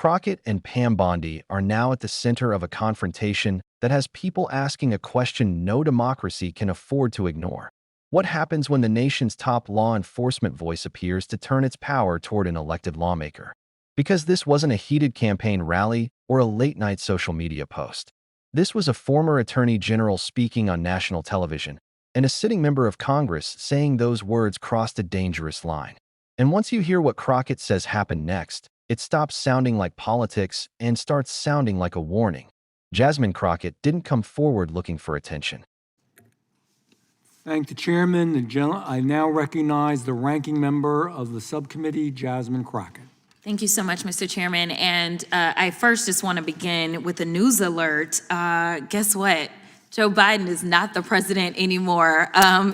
Crockett and Pam Bondi are now at the center of a confrontation that has people asking a question no democracy can afford to ignore. What happens when the nation's top law enforcement voice appears to turn its power toward an elected lawmaker? Because this wasn't a heated campaign rally or a late-night social media post. This was a former attorney general speaking on national television, and a sitting member of Congress saying those words crossed a dangerous line. And once you hear what Crockett says happened next, it stops sounding like politics and starts sounding like a warning. Jasmine Crockett didn't come forward looking for attention. Thank the chairman. I now recognize the ranking member of the subcommittee, Jasmine Crockett. Thank you so much, Mr. Chairman. And I first just want to begin with a news alert. Guess what? Joe Biden is not the president anymore.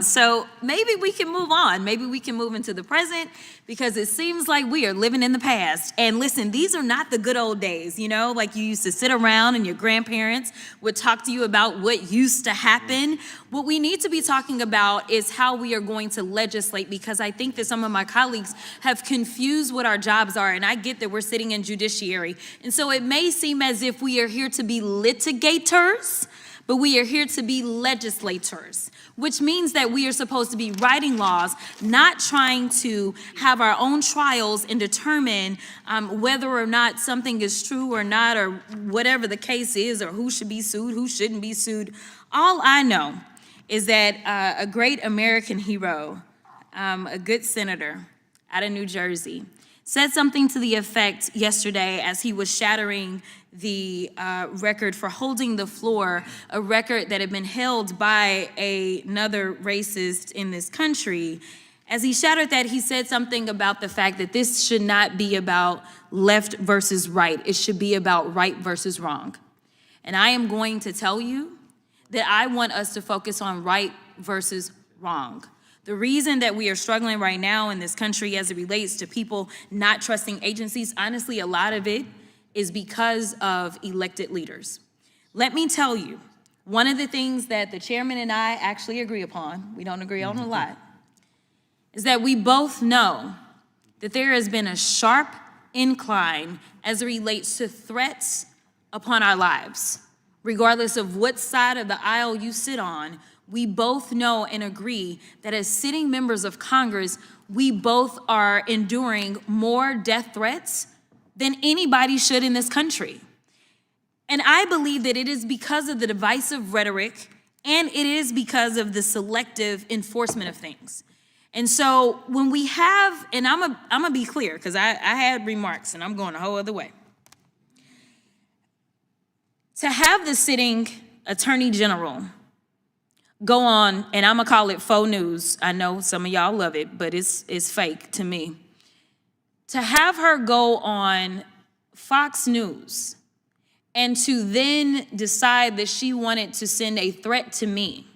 So maybe we can move on. Maybe we can move into the present, because it seems like we are living in the past. And listen, these are not the good old days, you know, like you used to sit around and your grandparents would talk to you about what used to happen. What we need to be talking about is how we are going to legislate, because I think that some of my colleagues have confused what our jobs are. And I get that we're sitting in judiciary. And so it may seem as if we are here to be litigators, but we are here to be legislators, which means that we are supposed to be writing laws, not trying to have our own trials and determine whether or not something is true or not, or whatever the case is, or who should be sued, who shouldn't be sued. All I know is that a great American hero, a good senator out of New Jersey, said something to the effect yesterday as he was shattering the record for holding the floor, a record that had been held by another racist in this country. As he shattered that, he said something about the fact that this should not be about left versus right. It should be about right versus wrong. And I am going to tell you that I want us to focus on right versus wrong. The reason that we are struggling right now in this country as it relates to people not trusting agencies, honestly, a lot of it is because of elected leaders. Let me tell you, one of the things that the chairman and I actually agree upon, we don't agree on a lot, is that we both know that there has been a sharp incline as it relates to threats upon our lives. Regardless of what side of the aisle you sit on, we both know and agree that as sitting members of Congress, we both are enduring more death threats than anybody should in this country. And I believe that it is because of the divisive rhetoric, and it is because of the selective enforcement of things. And so when we have, and I'm gonna be clear, because I had remarks and I'm going a whole other way. To have the sitting attorney general go on, and I'm gonna call it faux news. I know some of y'all love it, but it's fake to me. To have her go on Fox News and to then decide that she wanted to send a threat to me,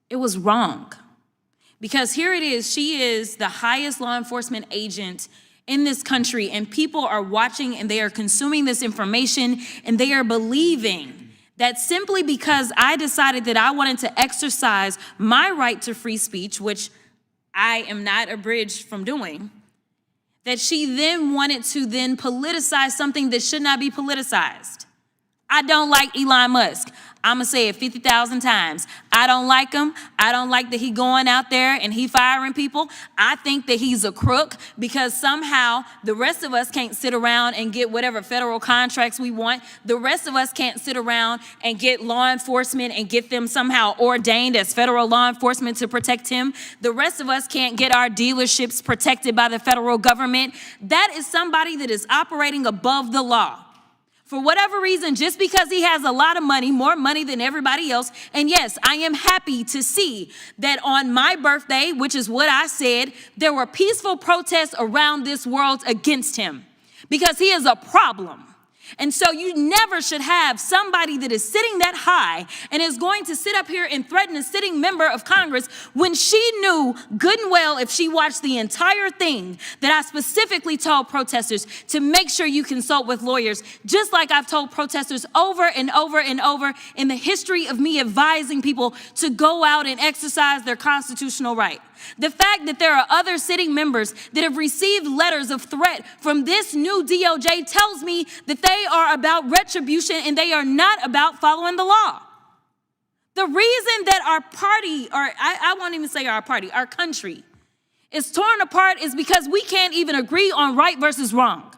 it was wrong. Because here it is, she is the highest law enforcement agent in this country, and people are watching and they are consuming this information, and they are believing that simply because I decided that I wanted to exercise my right to free speech, which I am not abridged from doing, that she then wanted to then politicize something that should not be politicized. I don't like Elon Musk. I'm gonna say it 50,000 times. I don't like him. I don't like that he going out there and he firing people. I think that he's a crook, because somehow the rest of us can't sit around and get whatever federal contracts we want. The rest of us can't sit around and get law enforcement and get them somehow ordained as federal law enforcement to protect him. The rest of us can't get our dealerships protected by the federal government. That is somebody that is operating above the law. For whatever reason, just because he has a lot of money, more money than everybody else. And yes, I am happy to see that on my birthday, which is what I said, there were peaceful protests around this world against him, because he is a problem. And so you never should have somebody that is sitting that high and is going to sit up here and threaten a sitting member of Congress when she knew good and well, if she watched the entire thing, that I specifically told protesters to make sure you consult with lawyers, just like I've told protesters over and over and over in the history of me advising people to go out and exercise their constitutional right. The fact that there are other sitting members that have received letters of threat from this new DOJ tells me that they are about retribution and they are not about following the law. The reason that our party, or I won't even say our party, our country is torn apart is because we can't even agree on right versus wrong.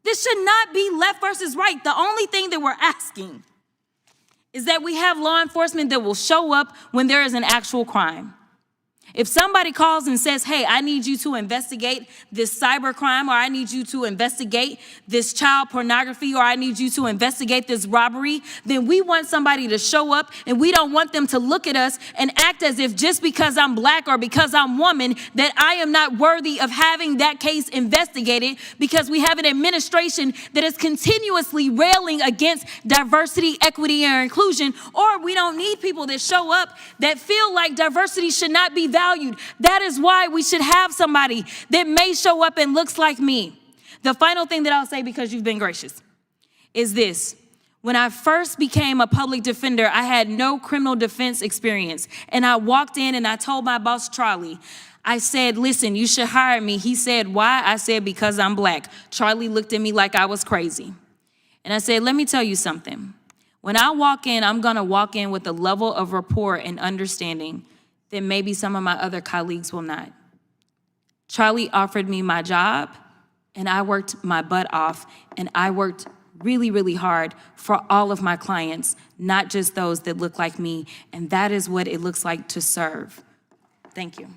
This should not be left versus right. The only thing that we're asking is that we have law enforcement that will show up when there is an actual crime. If somebody calls and says, hey, I need you to investigate this cyber crime, or I need you to investigate this child pornography, or I need you to investigate this robbery, then we want somebody to show up, and we don't want them to look at us and act as if just because I'm black or because I'm woman that I am not worthy of having that case investigated, because we have an administration that is continuously railing against diversity, equity, and inclusion, or we don't need people that show up that feel like diversity should not be valued. That is why we should have somebody that may show up and looks like me. The final thing that I'll say, because you've been gracious, is this. When I first became a public defender, I had no criminal defense experience. And I walked in and I told my boss, Charlie, I said, listen, you should hire me. He said, why? I said, because I'm black. Charlie looked at me like I was crazy. And I said, let me tell you something. When I walk in, I'm going to walk in with a level of rapport and understanding that maybe some of my other colleagues will not. Charlie offered me my job, and I worked my butt off, and I worked really, really hard for all of my clients, not just those that look like me, and that is what it looks like to serve. Thank you.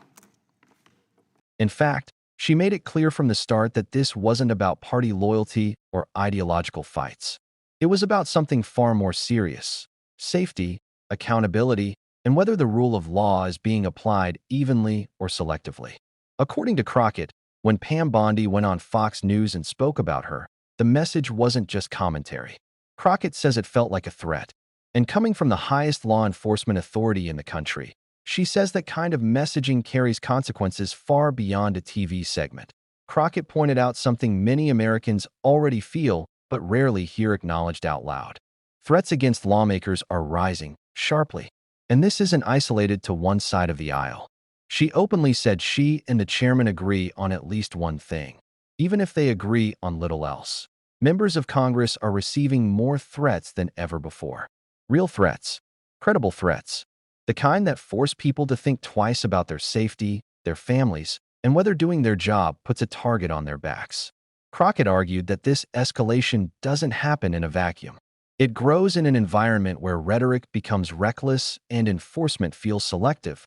In fact, she made it clear from the start that this wasn't about party loyalty or ideological fights. It was about something far more serious: safety, accountability, and whether the rule of law is being applied evenly or selectively. According to Crockett, when Pam Bondi went on Fox News and spoke about her, the message wasn't just commentary. Crockett says it felt like a threat. And coming from the highest law enforcement authority in the country, she says that kind of messaging carries consequences far beyond a TV segment. Crockett pointed out something many Americans already feel but rarely hear acknowledged out loud. Threats against lawmakers are rising sharply. And this isn't isolated to one side of the aisle. She openly said she and the chairman agree on at least one thing, even if they agree on little else. Members of Congress are receiving more threats than ever before. Real threats, credible threats, the kind that force people to think twice about their safety, their families, and whether doing their job puts a target on their backs. Crockett argued that this escalation doesn't happen in a vacuum. It grows in an environment where rhetoric becomes reckless and enforcement feels selective.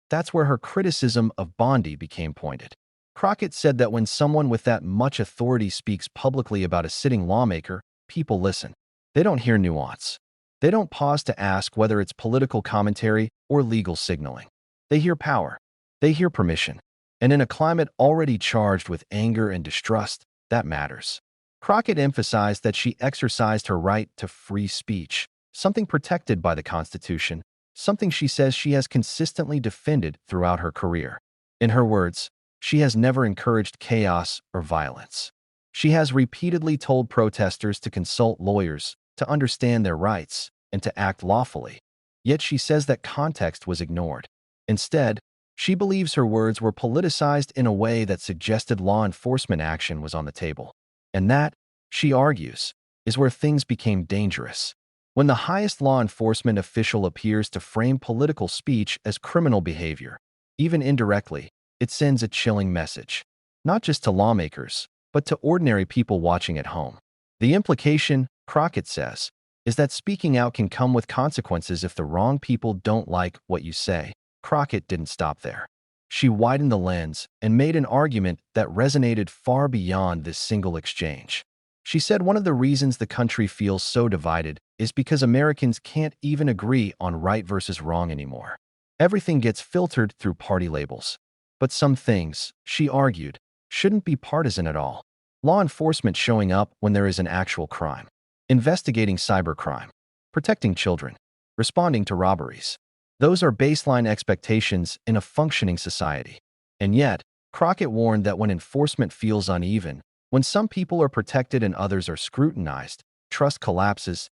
That's where her criticism of Bondi became pointed. Crockett said that when someone with that much authority speaks publicly about a sitting lawmaker, people listen. They don't hear nuance. They don't pause to ask whether it's political commentary or legal signaling. They hear power. They hear permission. And in a climate already charged with anger and distrust, that matters. Crockett emphasized that she exercised her right to free speech, something protected by the Constitution, something she says she has consistently defended throughout her career. In her words, she has never encouraged chaos or violence. She has repeatedly told protesters to consult lawyers, to understand their rights, and to act lawfully. Yet she says that context was ignored. Instead, she believes her words were politicized in a way that suggested law enforcement action was on the table. And that, she argues, is where things became dangerous. When the highest law enforcement official appears to frame political speech as criminal behavior, even indirectly, it sends a chilling message, not just to lawmakers, but to ordinary people watching at home. The implication, Crockett says, is that speaking out can come with consequences if the wrong people don't like what you say. Crockett didn't stop there. She widened the lens and made an argument that resonated far beyond this single exchange. She said one of the reasons the country feels so divided is because Americans can't even agree on right versus wrong anymore. Everything gets filtered through party labels. But some things, she argued, shouldn't be partisan at all. Law enforcement showing up when there is an actual crime, investigating cybercrime, protecting children, responding to robberies. Those are baseline expectations in a functioning society. And yet, Crockett warned that when enforcement feels uneven, when some people are protected and others are scrutinized, trust collapses.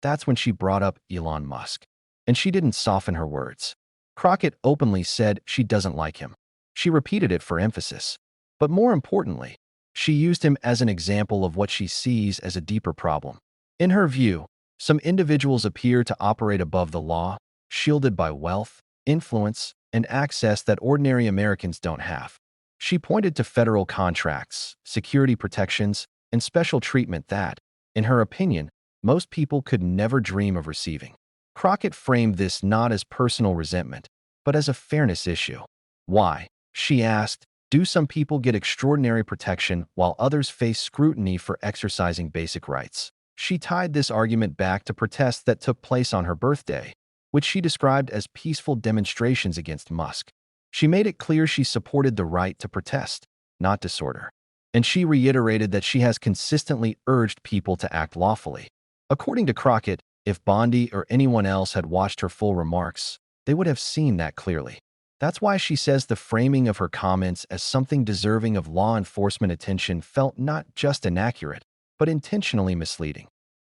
That's when she brought up Elon Musk. And she didn't soften her words. Crockett openly said she doesn't like him. She repeated it for emphasis. But more importantly, she used him as an example of what she sees as a deeper problem. In her view, some individuals appear to operate above the law, shielded by wealth, influence, and access that ordinary Americans don't have. She pointed to federal contracts, security protections, and special treatment that, in her opinion, most people could never dream of receiving. Crockett framed this not as personal resentment, but as a fairness issue. Why, she asked, do some people get extraordinary protection while others face scrutiny for exercising basic rights? She tied this argument back to protests that took place on her birthday, which she described as peaceful demonstrations against Musk. She made it clear she supported the right to protest, not disorder. And she reiterated that she has consistently urged people to act lawfully. According to Crockett, if Bondi or anyone else had watched her full remarks, they would have seen that clearly. That's why she says the framing of her comments as something deserving of law enforcement attention felt not just inaccurate, but intentionally misleading.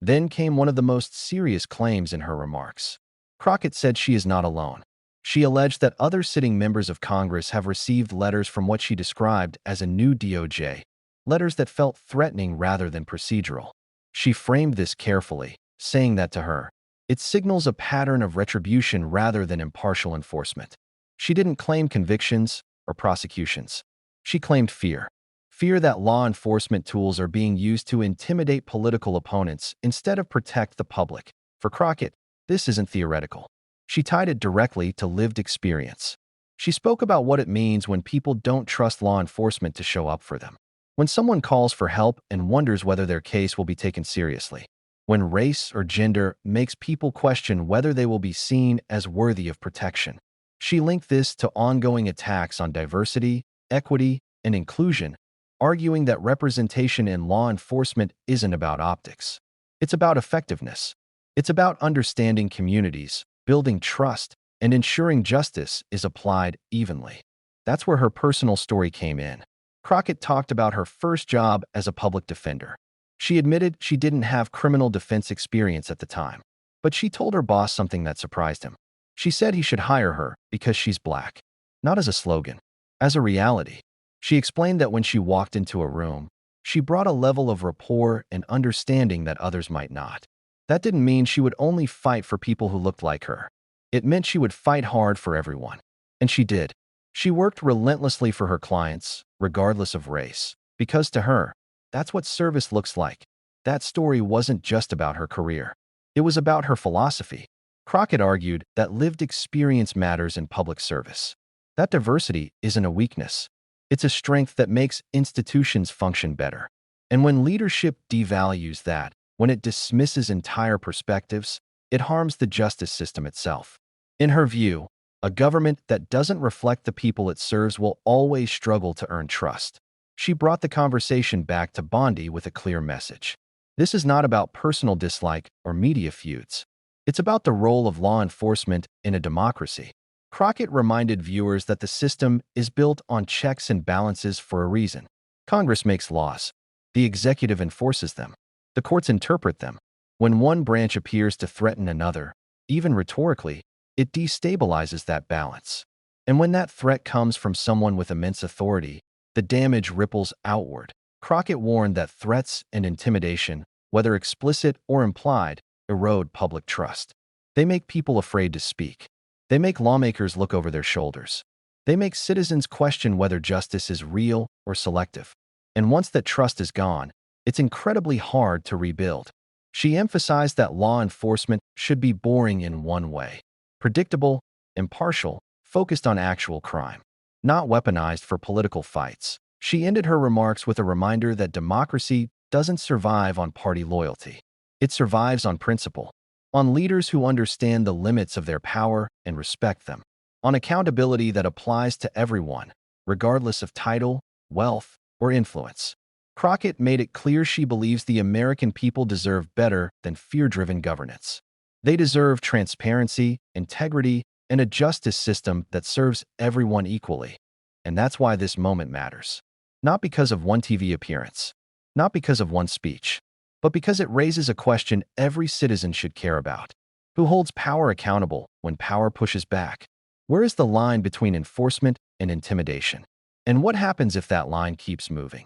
Then came one of the most serious claims in her remarks. Crockett said she is not alone. She alleged that other sitting members of Congress have received letters from what she described as a new DOJ, letters that felt threatening rather than procedural. She framed this carefully, saying that to her, it signals a pattern of retribution rather than impartial enforcement. She didn't claim convictions or prosecutions. She claimed fear. Fear that law enforcement tools are being used to intimidate political opponents instead of protect the public. For Crockett, this isn't theoretical. She tied it directly to lived experience. She spoke about what it means when people don't trust law enforcement to show up for them. When someone calls for help and wonders whether their case will be taken seriously. When race or gender makes people question whether they will be seen as worthy of protection. She linked this to ongoing attacks on diversity, equity, and inclusion, arguing that representation in law enforcement isn't about optics. It's about effectiveness. It's about understanding communities, building trust, and ensuring justice is applied evenly. That's where her personal story came in. Crockett talked about her first job as a public defender. She admitted she didn't have criminal defense experience at the time, but she told her boss something that surprised him. She said he should hire her because she's black. Not as a slogan, as a reality. She explained that when she walked into a room, she brought a level of rapport and understanding that others might not. That didn't mean she would only fight for people who looked like her. It meant she would fight hard for everyone. And she did. She worked relentlessly for her clients, regardless of race, because to her, that's what service looks like. That story wasn't just about her career. It was about her philosophy. Crockett argued that lived experience matters in public service. That diversity isn't a weakness. It's a strength that makes institutions function better. And when leadership devalues that, when it dismisses entire perspectives, it harms the justice system itself. In her view, a government that doesn't reflect the people it serves will always struggle to earn trust. She brought the conversation back to Bondi with a clear message. This is not about personal dislike or media feuds. It's about the role of law enforcement in a democracy. Crockett reminded viewers that the system is built on checks and balances for a reason. Congress makes laws. The executive enforces them. The courts interpret them. When one branch appears to threaten another, even rhetorically, it destabilizes that balance. And when that threat comes from someone with immense authority, the damage ripples outward. Crockett warned that threats and intimidation, whether explicit or implied, erode public trust. They make people afraid to speak. They make lawmakers look over their shoulders. They make citizens question whether justice is real or selective. And once that trust is gone, it's incredibly hard to rebuild. She emphasized that law enforcement should be boring in one way: predictable, impartial, focused on actual crime, not weaponized for political fights. She ended her remarks with a reminder that democracy doesn't survive on party loyalty. It survives on principle, on leaders who understand the limits of their power and respect them, on accountability that applies to everyone, regardless of title, wealth, or influence. Crockett made it clear she believes the American people deserve better than fear-driven governance. They deserve transparency, integrity, and a justice system that serves everyone equally. And that's why this moment matters. Not because of one TV appearance, not because of one speech, but because it raises a question every citizen should care about. Who holds power accountable when power pushes back? Where is the line between enforcement and intimidation? And what happens if that line keeps moving?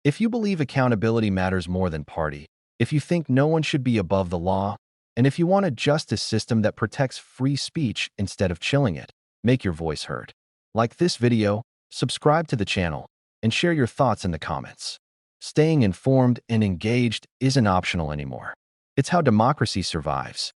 If you believe accountability matters more than party, if you think no one should be above the law, and if you want a justice system that protects free speech instead of chilling it, make your voice heard. Like this video, subscribe to the channel, and share your thoughts in the comments. Staying informed and engaged isn't optional anymore. It's how democracy survives.